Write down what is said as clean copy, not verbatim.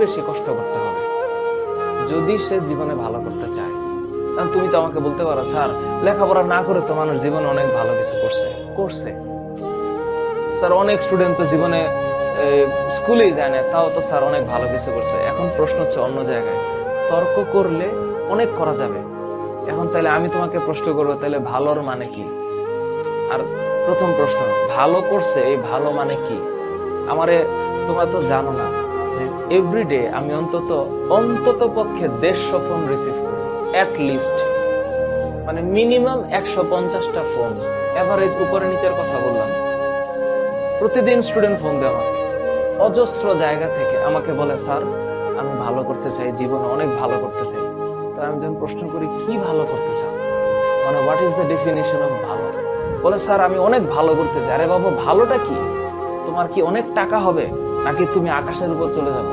বেশি কষ্ট করতে হবে যদি সে জীবনে ভালো করতে চায়। কারণ তুমি তো আমাকে বলতে পারো, স্যার লেখাপড়া না করে তো মানুষ জীবনে অনেক ভালো কিছু করছে করছে স্যার, অনেক স্টুডেন্ট তো জীবনে স্কুলেই যায় না, তাও তো স্যার অনেক ভালো কিছু করছে। এখন প্রশ্ন হচ্ছে অন্য জায়গায়, তর্ক করলে অনেক করা যাবে। এখন তাহলে আমি তোমাকে প্রশ্ন করবো, তাহলে ভালোর মানে কি? আর প্রথম প্রশ্ন, ভালো করছে, এই ভালো মানে কি? আমারে তোমরা তো জানো না যে এভরিডে আমি অন্তত অন্তত পক্ষে 150 ফোন রিসিভ করি, এট লিস্ট, মানে মিনিমাম 150টা ফোন, এভারেজ উপরে নিচের কথা বললাম। প্রতিদিন স্টুডেন্ট ফোন দেয় আমাকে, অজস্র জায়গা থেকে আমাকে বলে, স্যার আমি ভালো করতে চাই, জীবনে অনেক ভালো করতে চাই। তো আমি যখন প্রশ্ন করি কি ভালো করতে চাও, মানে what is the definition of ভালো, বলে স্যার আমি অনেক ভালো করতে চাই। আরে বাবা, ভালোটা কি? তোমার কি অনেক টাকা হবে, নাকি তুমি আকাশের উপর চলে যাবে?